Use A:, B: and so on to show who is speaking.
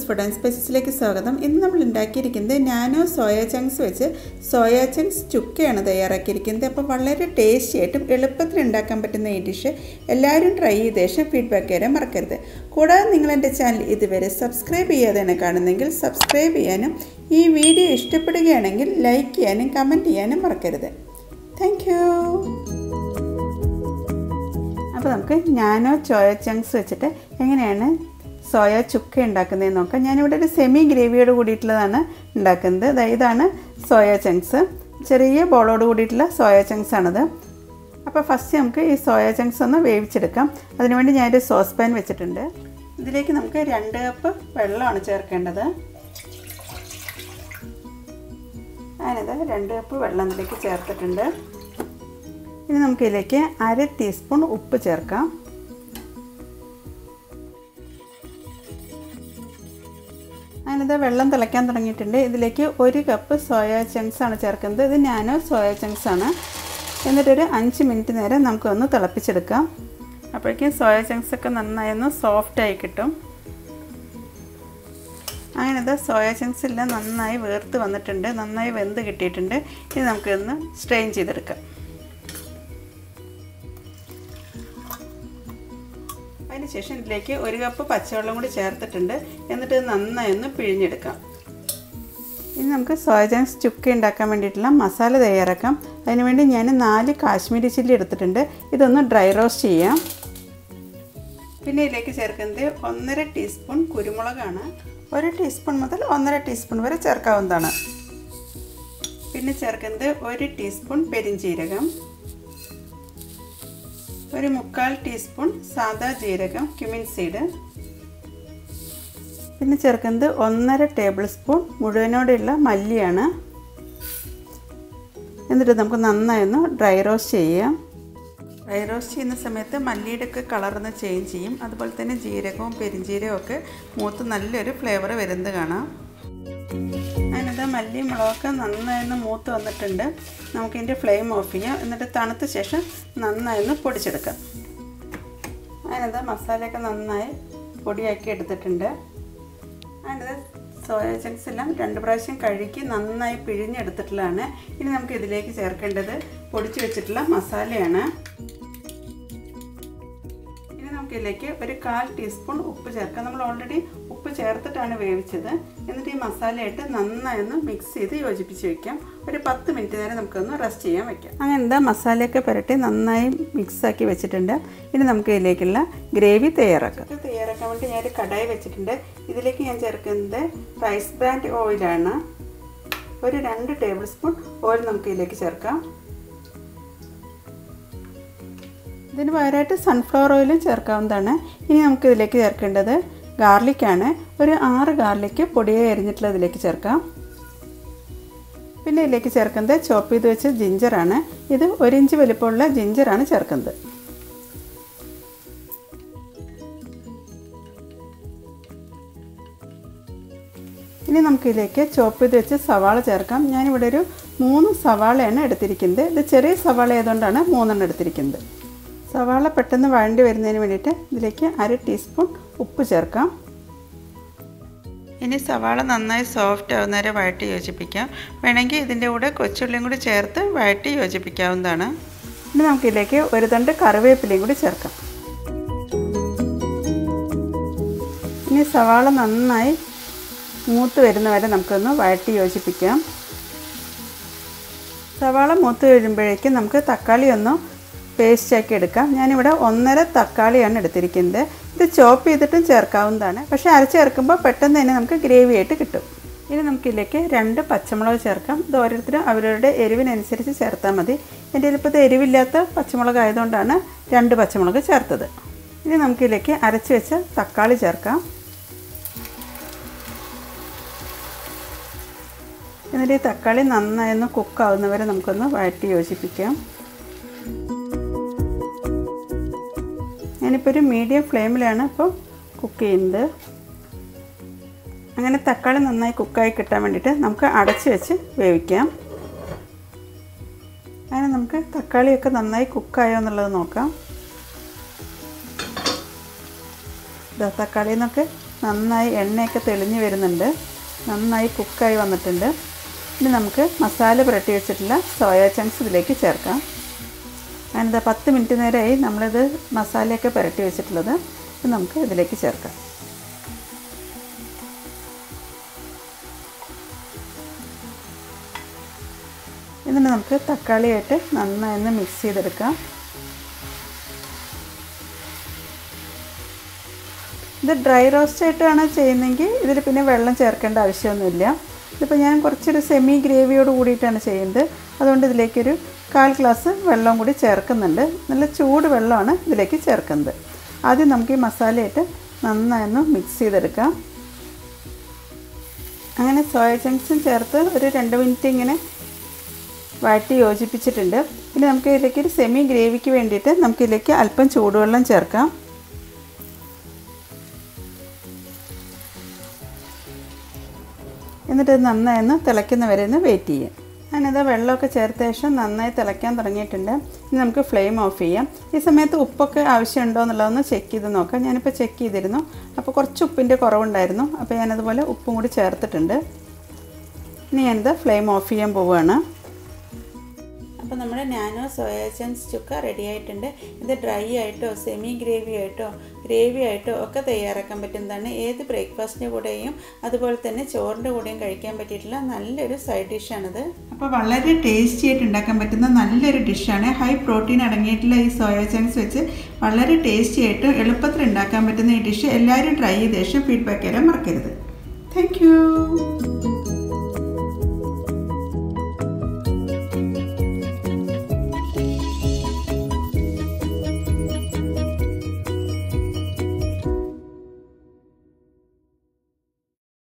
A: Food and സ്പൈസസിലേക്ക് സ്വാഗതം. ഇന്ന് നമ്മൾ ഉണ്ടാക്കിയിരിക്കുന്നത് നാനോ സോയ ചങ്ക്സ് വെച്ച് സോയ ചങ്ക്സ് ചുക്കയാണ് തയ്യാറാക്കിയിരിക്കുന്നത്. അപ്പോൾ വളരെ ടേസ്റ്റി ആയിട്ടും എളുപ്പത്തിൽ ഉണ്ടാക്കാൻ പറ്റുന്ന ഈ ഡിഷ് എല്ലാവരും ട്രൈ ചെയ്ത ശേഷം ഫീഡ്ബാക്ക് തരാൻ മറക്കരുത്. കൂടാതെ നിങ്ങൾ എൻ്റെ ചാനൽ ഇതുവരെ സബ്സ്ക്രൈബ് ചെയ്യാതെയാണ് കാണുന്നതെങ്കിൽ സബ്സ്ക്രൈബ് ചെയ്യാനും ഈ വീഡിയോ ഇഷ്ടപ്പെടുകയാണെങ്കിൽ ലൈക്ക് ചെയ്യാനും കമൻറ്റ് ചെയ്യാനും മറക്കരുത്. Thank you. അപ്പോൾ നമുക്ക് നാനോ സോയ ചങ്ക്സ് വെച്ചിട്ട് എങ്ങനെയാണ് സോയ ചുക്ക ഉണ്ടാക്കുന്നതെന്ന് നോക്കാം. ഞാനിവിടെ ഒരു സെമി ഗ്രേവിയോട് കൂടിയിട്ടുള്ളതാണ് ഉണ്ടാക്കുന്നത്. ഇതാണ് സോയ ചങ്ക്സ്, ചെറിയ ബോളോട് കൂടിയിട്ടുള്ള സോയ ചങ്ക്സ് ആണത്. അപ്പോൾ ഫസ്റ്റ് നമുക്ക് ഈ സോയ ചങ്ക്സ് ഒന്ന് വേവിച്ചെടുക്കാം. അതിനുവേണ്ടി ഞാനൊരു സോസ് പാൻ വെച്ചിട്ടുണ്ട്. ഇതിലേക്ക് നമുക്ക് 2 കപ്പ് വെള്ളമാണ് ചേർക്കേണ്ടത്. ഞാനിത് 2 കപ്പ് വെള്ളം ഇതിലേക്ക് ചേർത്തിട്ടുണ്ട്. ഇനി നമുക്കിതിലേക്ക് 1/2 ടീസ്പൂൺ ഉപ്പ് ചേർക്കാം. ഞാനിത് വെള്ളം തിളയ്ക്കാൻ തുടങ്ങിയിട്ടുണ്ട്. ഇതിലേക്ക് 1 കപ്പ് സോയ ചങ്ക്സ് ആണ് ചേർക്കുന്നത്. ഇത് നാനോ സോയ ചങ്ക്സ് ആണ്. എന്നിട്ടൊരു 5 മിനിറ്റ് നേരം നമുക്കൊന്ന് തിളപ്പിച്ചെടുക്കാം. അപ്പോഴേക്കും സോയ ചങ്ക്സ് ഒക്കെ നന്നായി ഒന്ന് സോഫ്റ്റായി കിട്ടും. അങ്ങനെത് സോയ ചങ്ക്സ് എല്ലാം നന്നായി വീർത്ത് വന്നിട്ടുണ്ട്, നന്നായി വെന്ത് കിട്ടിയിട്ടുണ്ട്. ഇനി നമുക്കിതൊന്ന് സ്ട്രെയിൻ ചെയ്തെടുക്കാം. അതിനുശേഷം ഇതിലേക്ക് 1 കപ്പ് പച്ചവെള്ളം കൂടി ചേർത്തിട്ടുണ്ട്. എന്നിട്ട് നന്നായി ഒന്ന് പിഴിഞ്ഞെടുക്കാം. ഇനി നമുക്ക് സോയ ചങ്ക്സ് ചുക്ക ഉണ്ടാക്കാൻ വേണ്ടിയിട്ടുള്ള മസാല തയ്യാറാക്കാം. അതിനുവേണ്ടി ഞാൻ 4 കാശ്മീരി ചില്ലി എടുത്തിട്ടുണ്ട്. ഇതൊന്ന് ഡ്രൈ റോസ്റ്റ് ചെയ്യാം. പിന്നെ ഇതിലേക്ക് ചേർക്കുന്നത് 1.5 ടീസ്പൂൺ കുരുമുളകാണ്. 1 ടീസ്പൂൺ മുതൽ 1.5 ടീസ്പൂൺ വരെ ചേർക്കാവുന്നതാണ്. പിന്നെ ചേർക്കുന്നത് 1 ടീസ്പൂൺ പെരിഞ്ജീരകം, 1/4 ടീസ്പൂൺ സാദാ ജീരകം ക്യുമിൻ സീഡ്, പിന്നെ ചേർക്കുന്നത് 1.5 ടേബിൾ സ്പൂൺ മുഴുവനോടെയുള്ള മല്ലിയാണ്. എന്നിട്ട് നമുക്ക് നന്നായി ഒന്ന് ഡ്രൈ റോസ്റ്റ് ചെയ്യാം. ഡ്രൈ റോസ്റ്റ് ചെയ്യുന്ന സമയത്ത് മല്ലിയുടെ ഒക്കെ കളർന്ന് ചേഞ്ച് ചെയ്യും. അതുപോലെ തന്നെ ജീരകവും പെരിഞ്ജീരകവും ഒക്കെ മൂത്ത് നല്ലൊരു ഫ്ലേവർ വരുന്നത് കാണാം. അതിനകത്ത് മല്ലി മുളകൊക്കെ നന്നായി മൂത്ത് വന്നിട്ടുണ്ട്. നമുക്കിതിൻ്റെ ഫ്ലെയിം ഓഫ് ചെയ്യാം. എന്നിട്ട് തണുത്ത ശേഷം നന്നായി പൊടിച്ചെടുക്കാം. അതിനകത്ത് മസാലയൊക്കെ നന്നായി പൊടിയാക്കി എടുത്തിട്ടുണ്ട്. അതിനകത്ത് സോയ ചങ്ക്സ് എല്ലാം 2 പ്രാവശ്യം കഴുകി നന്നായി പിഴിഞ്ഞെടുത്തിട്ടുള്ളതാണ്. ഇനി നമുക്ക് ഇതിലേക്ക് ചേർക്കേണ്ടത് പൊടിച്ച് വെച്ചിട്ടുള്ള മസാലയാണ്. ഇതിലേക്ക് 1/4 ടീസ്പൂൺ ഉപ്പ് ചേർക്കാം. നമ്മൾ ഓൾറെഡി ഉപ്പ് ചേർത്തിട്ടാണ് വേവിച്ചത്. എന്നിട്ട് ഈ മസാലയായിട്ട് നന്നായി ഒന്ന് മിക്സ് ചെയ്ത് യോജിപ്പിച്ച് വയ്ക്കാം. ഒരു 10 മിനിറ്റ് നേരം നമുക്കൊന്ന് റെസ്റ്റ് ചെയ്യാൻ വയ്ക്കാം. അങ്ങനെ മസാലയൊക്കെ പുരട്ടി നന്നായി മിക്സാക്കി വെച്ചിട്ടുണ്ട്. ഇനി നമുക്ക് ഇതിലേക്കുള്ള ഗ്രേവി തയ്യാറാക്കാം. തയ്യാറാക്കാൻ വേണ്ടി ഞാനൊരു കടായി വെച്ചിട്ടുണ്ട്. ഇതിലേക്ക് ഞാൻ ചേർക്കുന്നത് റൈസ് ബ്രാൻഡ് ഓയിലാണ്. ഒരു 2 ടേബിൾ സ്പൂൺ ഓയിൽ നമുക്ക് ഇതിലേക്ക് ചേർക്കാം. ഇതിന് പകരമായിട്ട് സൺഫ്ലവർ ഓയിലും ചേർക്കാവുന്നതാണ്. ഇനി നമുക്ക് ഇതിലേക്ക് ചേർക്കേണ്ടത് ഗാർലിക്കാണ്. ഒരു 6 ഗാർലിക്ക് പൊടിയായി അരിഞ്ഞിട്ടുള്ള ഇതിലേക്ക് ചേർക്കാം. പിന്നെ ഇതിലേക്ക് ചേർക്കുന്നത് ചോപ്പ് ചെയ്ത് വെച്ച ജിഞ്ചറാണ്. ഇത് 1 ഇഞ്ച് വലിപ്പമുള്ള ജിഞ്ചറാണ് ചേർക്കുന്നത്. ഇനി നമുക്കിതിലേക്ക് ചോപ്പ് ചെയ്ത് വെച്ച് സവാള ചേർക്കാം. ഞാനിവിടെ ഒരു 3 സവാളയാണ് എടുത്തിരിക്കുന്നത്. ഇത് ചെറിയ സവാള ആയതുകൊണ്ടാണ് 3 എടുത്തിരിക്കുന്നത്. സവാള പെട്ടെന്ന് വഴണ്ടി വരുന്നതിന് വേണ്ടിയിട്ട് ഇതിലേക്ക് 1/2 ടീസ്പൂൺ ഉപ്പ് ചേർക്കാം. ഇനി സവാള നന്നായി സോഫ്റ്റ് ആവുന്നവരെ വഴറ്റി യോജിപ്പിക്കാം. വേണമെങ്കിൽ ഇതിൻ്റെ കൂടെ കൊച്ചുള്ളിയും കൂടി ചേർത്ത് വഴറ്റി യോജിപ്പിക്കാവുന്നതാണ്. ഇനി നമുക്കിതിലേക്ക് 1 തണ്ട് കറിവേപ്പിലയും കൂടി ചേർക്കാം. ഇനി സവാള നന്നായി മൂത്ത് വരുന്നവരെ നമുക്കൊന്ന് വഴറ്റി യോജിപ്പിക്കാം. സവാള മൂത്ത് വരുമ്പോഴേക്കും നമുക്ക് തക്കാളി ഒന്ന് പേസ്റ്റാക്കി എടുക്കാം. ഞാനിവിടെ 1.5 തക്കാളിയാണ് എടുത്തിരിക്കുന്നത്. ഇത് ചോപ്പ് ചെയ്തിട്ടും ചേർക്കാവുന്നതാണ്. പക്ഷേ അരച്ച് ചേർക്കുമ്പോൾ പെട്ടെന്ന് തന്നെ നമുക്ക് ഗ്രേവി ആയിട്ട് കിട്ടും. ഇനി നമുക്കിതിലേക്ക് 2 പച്ചമുളക് ചേർക്കാം. ഇത് ഓരോരുത്തരും അവരുടെ എരിവിനനുസരിച്ച് ചേർത്താൽ മതി. എൻ്റെ ഇതിലിപ്പോൾ ഇത് എരിവില്ലാത്ത പച്ചമുളക് ആയതുകൊണ്ടാണ് 2 പച്ചമുളക് ചേർത്തത്. ഇനി നമുക്കിതിലേക്ക് അരച്ച് വെച്ച തക്കാളി ചേർക്കാം. എന്നിട്ട് ഈ തക്കാളി നന്നായി ഒന്ന് കുക്കാവുന്നവരെ നമുക്കൊന്ന് വഴറ്റി യോജിപ്പിക്കാം. ഞാനിപ്പോൾ ഒരു മീഡിയം ഫ്ലെയിമിലാണ് ഇപ്പോൾ കുക്ക് ചെയ്യുന്നത്. അങ്ങനെ തക്കാളി നന്നായി കുക്കായി കിട്ടാൻ വേണ്ടിയിട്ട് നമുക്ക് അടച്ച് വെച്ച് വേവിക്കാം. അങ്ങനെ നമുക്ക് തക്കാളിയൊക്കെ നന്നായി കുക്കായോ എന്നുള്ളത് നോക്കാം. തക്കാളിയിൽ നിന്നൊക്കെ നന്നായി എണ്ണയൊക്കെ തെളിഞ്ഞ് വരുന്നുണ്ട്, നന്നായി കുക്കായി വന്നിട്ടുണ്ട്. ഇനി നമുക്ക് മസാല പുരട്ടി വെച്ചിട്ടുള്ള സോയ ചങ്ക്സ് ഇതിലേക്ക് ചേർക്കാം. അതിൻ്റെ 10 മിനിറ്റ് നേരമായി നമ്മളിത് മസാലയൊക്കെ പുരട്ടി വെച്ചിട്ടുള്ളത്. ഇത് നമുക്ക് ഇതിലേക്ക് ചേർക്കാം. എന്നിട്ട് നമുക്ക് തക്കാളിയായിട്ട് നന്നായി മിക്സ് ചെയ്തെടുക്കാം. ഇത് ഡ്രൈ റോസ്റ്റ് ആയിട്ടാണ് ചെയ്യുന്നതെങ്കിൽ ഇതിൽ പിന്നെ വെള്ളം ചേർക്കേണ്ട ആവശ്യമൊന്നുമില്ല. ഇതിപ്പോൾ ഞാൻ കുറച്ചൊരു സെമി ഗ്രേവിയോട് കൂടിയിട്ടാണ് ചെയ്യുന്നത്. അതുകൊണ്ട് ഇതിലേക്കൊരു 1/4 ഗ്ലാസ് വെള്ളം കൂടി ചേർക്കുന്നുണ്ട്. നല്ല ചൂട് വെള്ളമാണ് ഇതിലേക്ക് ചേർക്കുന്നത്. ആദ്യം നമുക്ക് ഈ മസാലയായിട്ട് നന്നായി മിക്സ് ചെയ്തെടുക്കാം. അങ്ങനെ സോയ ചങ്ക്സും ചേർത്ത് ഒരു 2 മിനിറ്റ് ഇങ്ങനെ വഴറ്റി യോജിപ്പിച്ചിട്ടുണ്ട്. ഇനി നമുക്ക് ഇതിലേക്ക് ഒരു സെമി ഗ്രേവിക്ക് വേണ്ടിയിട്ട് നമുക്കിതിലേക്ക് അല്പം ചൂടുവെള്ളം ചേർക്കാം. എന്നിട്ട് നന്നായി തിളയ്ക്കുന്ന വരെ വെയിറ്റ് ചെയ്യാം. ഞാനിത് വെള്ളമൊക്കെ ചേർത്ത ശേഷം നന്നായി തിളയ്ക്കാൻ തുടങ്ങിയിട്ടുണ്ട്. ഇനി നമുക്ക് ഫ്ലെയിം ഓഫ് ചെയ്യാം. ഈ സമയത്ത് ഉപ്പൊക്കെ ആവശ്യമുണ്ടോ എന്നുള്ളതൊന്ന് ചെക്ക് ചെയ്ത് നോക്കാം. ഞാനിപ്പോൾ ചെക്ക് ചെയ്തിരുന്നു, അപ്പോൾ കുറച്ച് ഉപ്പിൻ്റെ കുറവുണ്ടായിരുന്നു. അപ്പോൾ ഞാനതുപോലെ ഉപ്പും കൂടി ചേർത്തിട്ടുണ്ട്. ഇനി ഞാനിത് ഫ്ലെയിം ഓഫ് ചെയ്യാൻ പോവുകയാണ്. അപ്പോൾ നമ്മുടെ nano soya chunks chukka ready ആയിട്ടുണ്ട്. ഇത് ഡ്രൈ ആയിട്ടോ സെമി ഗ്രേവി ആയിട്ടോ ഒക്കെ തയ്യാറാക്കാൻ പറ്റുന്നതാണ്. ഏത് ബ്രേക്ക്ഫാസ്റ്റിൻ്റെ കൂടെയും അതുപോലെ തന്നെ ചോറിൻ്റെ കൂടെയും കഴിക്കാൻ പറ്റിയിട്ടുള്ള നല്ലൊരു സൈഡ് ഡിഷാണിത്. അപ്പോൾ വളരെ ടേസ്റ്റി ആയിട്ട് ഉണ്ടാക്കാൻ പറ്റുന്ന നല്ലൊരു ഡിഷാണ്. ഹൈ പ്രോട്ടീൻ അടങ്ങിയിട്ടുള്ള ഈ സോയ ചങ്ക്സ് വെച്ച് വളരെ ടേസ്റ്റി ആയിട്ട് എളുപ്പത്തിൽ ഉണ്ടാക്കാൻ പറ്റുന്ന ഈ ഡിഷ് എല്ലാവരും ട്രൈ ചെയ്ത ശേഷം ഫീഡ്ബാക്ക് തരാൻ മറക്കരുത്. Thank you.